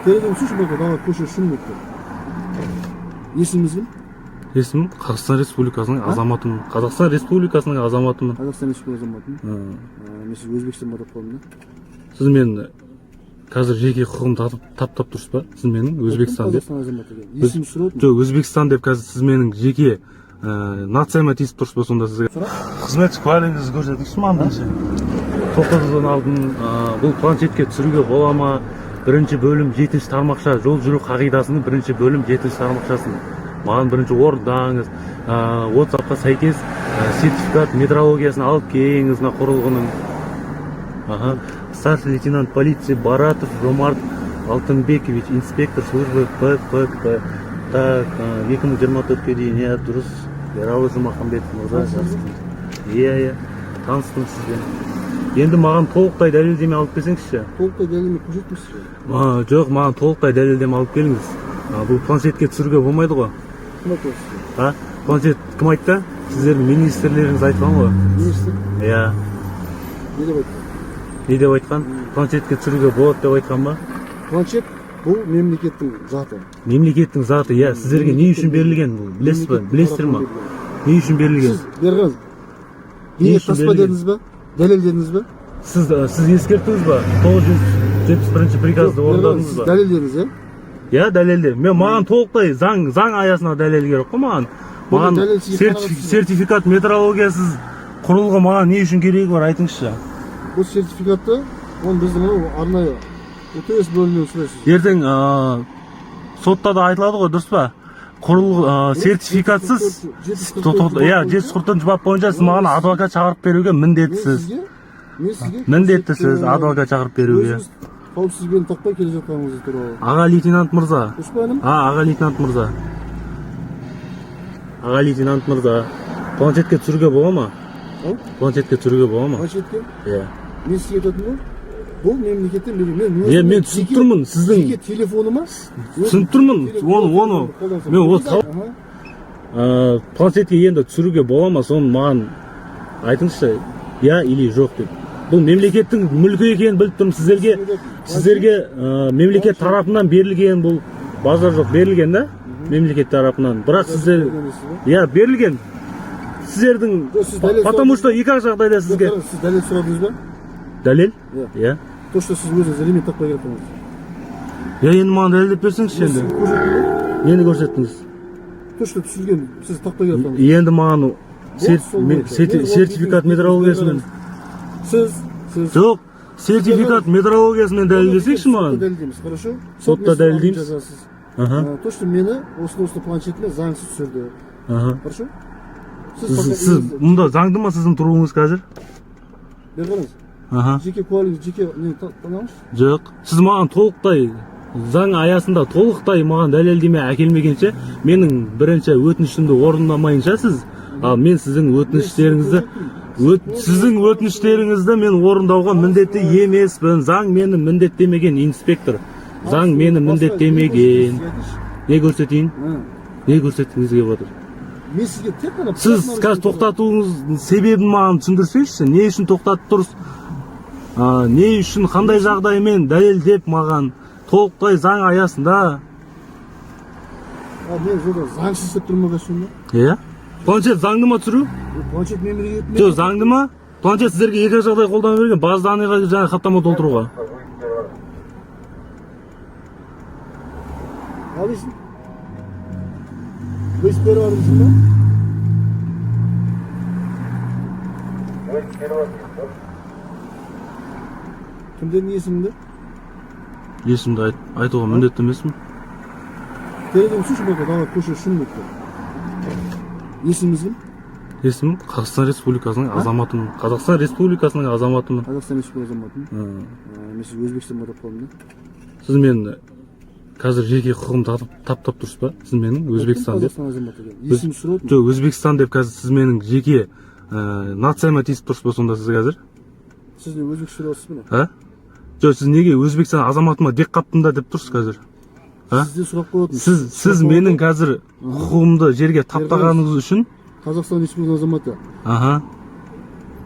Telegram suç bakıyor. Daha koşuyor şunu bakıyor. Есіміңіз кім? Есімім Қазақстан Республикасының азаматымын. Қазақстан Республикасының азаматымын. Қазақстан Республикасының азаматымын. Мен сіз Өзбекстан бардық қолымда. Сіз мені қазір жеке құқығымды таптап тұрсыз ба? Сіз менің Өзбекстан деп. Қазақстан азаматы екен. Есіміңіз сұрап Жоқ, Өзбекстан деп қазір сіз менің жеке нацияма тиісіп тұрсыз ба сонда сізге? Қызмет куәлігіңізді көрсетіңізші маған бірінші. Тоқтатудан алдын бұл планшетке түсіруге бола ма? Бірінші бөлім 7-ші тармақша жол жүру қағидасының бірінші бөлім 7-ші тармақшасын маған бірінші орындаңыз. WhatsAppқа сәйкес сертификат метрологиясын алып келіңіз мына құрылғының. Старший лейтенант полиции Баратов Ромарт Алтынбекович, инспектор службы ППК. Так, 2024-ке дейін, иә, дұрыс. Ералы Жұмаханбетов мырза, жақсы. Иә, таныстым сізбен. Енді маған толықтай дәлелдеме алып келсеңізші. толықтай дәлелдеме көрсетіңізші. Жоқ, маған толықтай дәлелдеме алып келіңіз. Бұл планшетке түсіруге болмайды ғой. Кім айтты сізге? Планшет кім айтты? Сіздердің министрлеріңіз айтқан ғой. Министр? Иә. Не деп айтты? Не деп айтқан? Планшетке түсіруге болады деп айтқан ба? Планшет бұл мемлекеттің заты. Мемлекеттің заты, иә. Сіздерге не үшін берілген бұл? Білесіз ба? Білесіздер ма? Не үшін берілген? Сіз беріңіз. Не таспа дедіңіз ба? Дәлелдедіңіз ба? Сіз ескерттіңіз ба? 971 приказды орындадыңыз ба? Дәлелдедіңіз, иә? Иә, дәлелде. Маған толықтай заң аясына дәлел керек қой маған. Маған сертификат метрологиясыз құрылғы маған не үшін керегі бар айтыңызшы. Бұл сертификатты, оны біздің арнайы УТС бөлімінен сұрайсыз. Ертең сотта да айтылады ғой, дұрыс па? Құрылғы сертификатсыз, иә, 740 бап бойынша сіз маған адвокат шақырып беруге міндеттісіз. Міндеттісіз адвокат шақырып беруге. Қауіпсіздігін тақпай келе жатқаныңызды туралы. Аға лейтенант мырза. Успаным? Аға лейтенант мырза. Аға лейтенант мырза. Планшетке түсіруге бола ма? Планшетке түсіруге бола ма? Планшетке? Иә. Мен сізге айтатын ғой. Бұл мемлекеттен мен түсініп тұрмын сіздің жеке телефоныма. Түсініп тұрмын. Оны мен осы планшетке енді түсіруге бола ма? Соны маған айтыңызшы. Я или жоқ деп. Бұл мемлекеттің мүлкі екенін біліп тұрмын. Сіздерге мемлекет тарапынан берілген бұл базар жоқ, берілген да? Мемлекет тарапынан. Бірақ сіздер я берілген. Сіздердің потому что екі жағдайда сізге сіз дәлел сұрадыңыз ба? Дәлел? Иә. То, что сіз өзіңіз элемент тақпай келатырсыз. Я енді маған дәлелдеп берсеңізші енді. Нені көрсеттіңіз? То, что түсірген сіз тақпай келатырсыз. Енді маған сертификат метрологиясымен Сіз жоқ, сертификат метрологиясымен дәлелдесеңізші маған. Дәлелдейміз, хорошо? Сотта дәлелдейміз. То, что мені осы планшетіме заңсыз түсірді. Хорошо? Сіз мұнда заңды ма сіздің тұруыңыз қазір? Беріңіз. Жеке куәлігіңіз, жеке не танымыз? Жоқ. Сіз маған толықтай заң аясында толықтай маған дәлелдеме әкелмегенше, менің бірінші өтінішімді орындамайынша сіз, ал мен сіздің өтініштеріңізді мен орындауға міндетті емеспін. Заң мені міндеттемеген, инспектор. Заң мені міндеттемеген. Не көрсетейін? Не көрсеткіңіз келіп отыр? Сіз қазір тоқтатуыңыз себебін маған түсіндірсеңізші, не үшін тоқтатып тұрсыз? Не үшін, қандай жағдаймен дәлелдеп маған толықтай заң аясында? Мен жолда заңсыз істеп тұрмын ба сонда? Иә? Планшет заңды ма түсіру? Планшет мемлекет. Жоқ, заңды ма? Планшет сіздерге екі жағдай қолданып берген, база данныйға жаңа хаттама толтыруға. Алайсың? Вы сперва арызың ба? Кімдердің есіміңді? Есімді айтуға міндетті емеспін. Telegram suç bakıyor. Daha koşuyor şunu bakıyor. Есіміңіз кім? Есімім Қазақстан Республикасының азаматымын. Қазақстан Республикасының азаматымын. Қазақстан Республикасының азаматымын. Мен сіз Өзбекстан бардық қолымда. Сіз мені қазір жеке құқығымды таптап тұрсыз ба? Сіз менің Өзбекстан деп. Қазақстан азаматы екен. Есімді сұрап Жоқ, Өзбекстан деп қазір сіз менің жеке нацияма тиісіп тұрсыз ба сонда сіз қазір? Сіз не өзбек сұрасыз ба? Жоқ, сіз неге Өзбекстан азаматыма дек қаптым да деп тұрсыз қазір? Сізде сұрақ қойатын. Сіз менің қазір құқығымды жерге таптағаныңыз үшін Қазақстан Республикасының азаматы.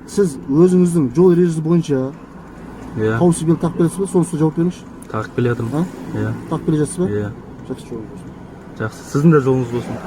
Сіз өзіңіздің жол ережесі бойынша қауіпсіздігін тақып бересіз бе? Сонысы жауап беріңізші. Takip келе жатырмын. Ha? Иә. Tak келе жатсыз ба? Иә. Жақсы жолыңыз болсын. Жақсы. Сіздің де жолыңыз болсын.